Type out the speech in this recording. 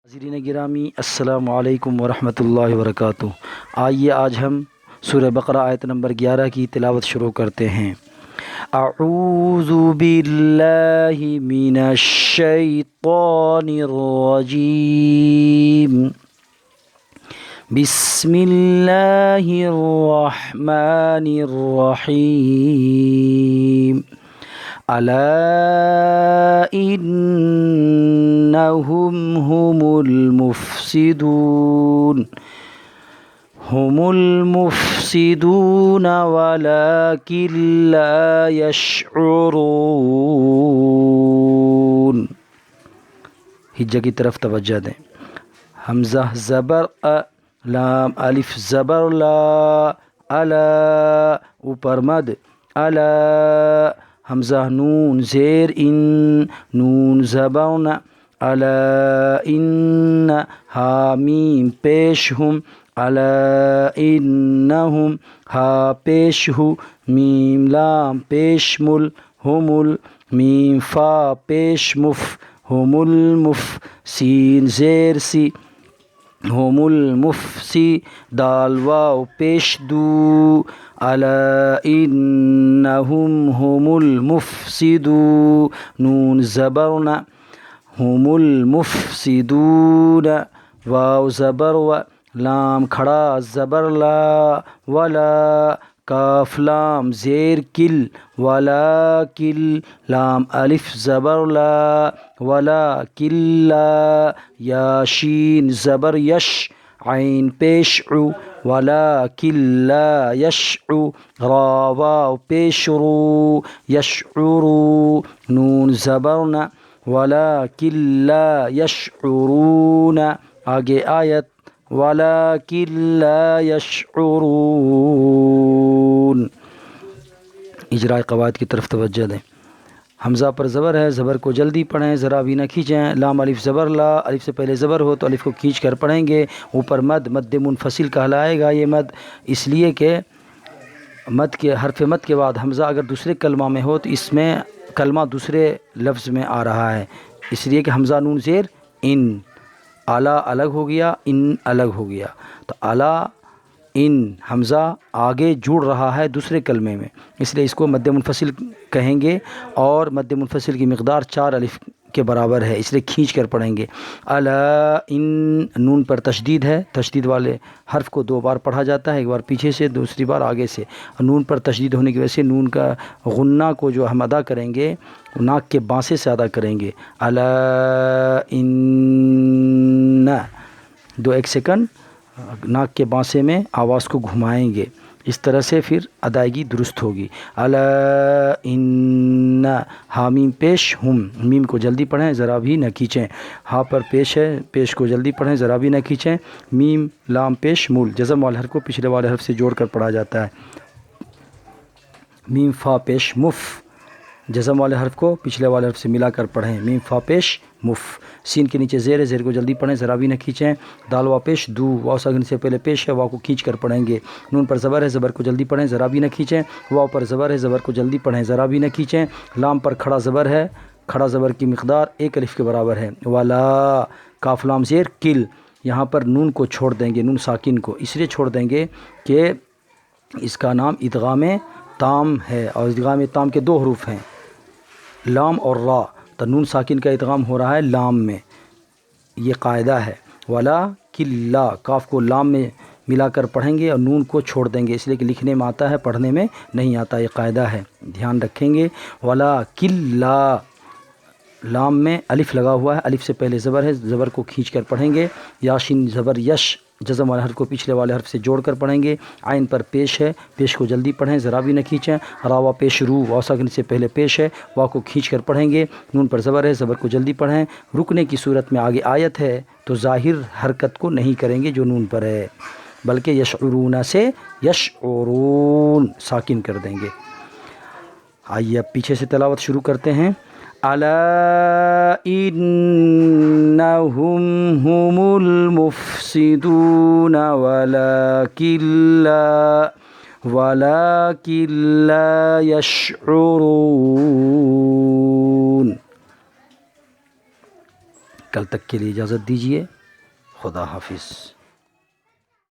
ناظرین گرامی السلام علیکم ورحمۃ اللہ وبرکاتہ۔ آئیے آج ہم سورہ بقرہ آیت نمبر 11 کی تلاوت شروع کرتے ہیں۔ اعوذ باللہ من الشیطان الرجیم، بسم اللہ الرحمن الرحیم۔ الا انہم هم المفسدون ولكن لا يشعرون۔ ہجہ کی طرف توجہ دیں۔ حمزہ زبر لام الف زبر لا، الا اوپر مد، الا حمزہ نون زیر ان، نون زبر ن، الا ان حامیم پیش ہم، الا انہم ہا پیش ہو، میم لام پیش مل، ہم میم فا پیش مف، ہم المف سین زیر سی، ہم المفسی دال واو پیش دو، الا انہم هم المفسدون نون زبر ن، هم المفسدون واو زبر و، لام کھڑا زبر لا، ولا کاف لام زیر کل، ولا کل لام الف زبر لا، ولا کلا یا شین زبر یش عین پیش عو، ولا کلا یشعو را واو پیش رو، یشعرو نون زبر ن، ولیکن لا یشعرون۔ آگے آیت ولیکن لا یشعرون۔ اجراء قواعد کی طرف توجہ دیں۔ حمزہ پر زبر ہے، زبر کو جلدی پڑھیں، ذرا بھی نہ کھینچیں۔ لام الف زبر لا، الف سے پہلے زبر ہو تو الف کو کھینچ کر پڑھیں گے۔ اوپر مد منفصل کہلائے گا یہ مد، اس لیے کہ حرف مد کے بعد حمزہ اگر دوسرے کلمہ میں ہو تو اس میں کلمہ دوسرے لفظ میں آ رہا ہے، اس لیے کہ حمزہ نون زیر ان، اعلیٰ الگ ہو گیا، ان الگ ہو گیا، تو اعلیٰ ان حمزہ آگے جڑ رہا ہے دوسرے کلمے میں، اس لیے اس کو مد منفصل کہیں گے، اور مد منفصل کی مقدار 4 الف کے برابر ہے، اس لیے کھینچ کر پڑھیں گے۔ الا ان نون پر تشدید ہے، تشدید والے حرف کو 2 بار پڑھا جاتا ہے، ایک بار پیچھے سے دوسری بار آگے سے۔ نون پر تشدید ہونے کی وجہ سے نون کا غنہ کو جو ہم ادا کریں گے ناک کے بانسے سے ادا کریں گے۔ الا ان 1 سیکنڈ ناک کے بانسے میں آواز کو گھمائیں گے، اس طرح سے پھر ادائیگی درست ہوگی۔ الا ان حامیم پیش ہم، میم کو جلدی پڑھیں، ذرا بھی نہ کھینچیں۔ ہاں پر پیش ہے، پیش کو جلدی پڑھیں، ذرا بھی نہ کھینچیں۔ میم لام پیش مول، جزم والے حرف کو پچھلے والے حرف سے جوڑ کر پڑھا جاتا ہے۔ میم فا پیش مف، جزم والے حرف کو پچھلے والے حرف سے ملا کر پڑھیں، میم فا پیش مف۔ سین کے نیچے زیر ہے، زیر کو جلدی پڑھیں، ذرا بھی نہ کھینچیں۔ دال وا پیش دو، واو ساکن سے پہلے پیش ہے، واو کو کھینچ کر پڑھیں گے۔ نون پر زبر ہے، زبر کو جلدی پڑھیں، ذرا بھی نہ کھینچیں۔ واو پر زبر ہے، زبر کو جلدی پڑھیں، ذرا بھی نہ کھینچیں۔ لام پر کھڑا زبر ہے، کھڑا زبر کی مقدار 1 الف کے برابر ہے۔ ولا کاف لام زیر کل، یہاں پر نون کو چھوڑ دیں گے، نون ساکن کو اس لیے چھوڑ دیں گے کہ اس کا نام ادغام تام ہے، اور ادغام تام کے 2 حروف ہیں، لام اور را، تو نون ساکن کا ادغام ہو رہا ہے لام میں، یہ قاعدہ ہے۔ ولا کلا کاف کو لام میں ملا کر پڑھیں گے اور نون کو چھوڑ دیں گے، اس لیے کہ لکھنے میں آتا ہے، پڑھنے میں نہیں آتا، یہ قاعدہ ہے، دھیان رکھیں گے۔ ولا کلا لام میں الف لگا ہوا ہے، الف سے پہلے زبر ہے، زبر کو کھینچ کر پڑھیں گے۔ یاشین زبر یش، جزم والے حرف کو پچھلے والے حرف سے جوڑ کر پڑھیں گے۔ عین پر پیش ہے، پیش کو جلدی پڑھیں، ذرا بھی نہ کھینچیں۔ راوا پیش رو، واو ساکن سے پہلے پیش ہے، واو کو کھینچ کر پڑھیں گے۔ نون پر زبر ہے، زبر کو جلدی پڑھیں۔ رکنے کی صورت میں آگے آیت ہے تو ظاہر حرکت کو نہیں کریں گے جو نون پر ہے، بلکہ یشعرون سے یشعرون ساکن کر دیں گے۔ آئیے اب پیچھے سے تلاوت شروع کرتے ہیں۔ الا انہم هم المفسدون ولكن لا يشعرون۔ کل تک کے لیے اجازت دیجیے. خدا حافظ.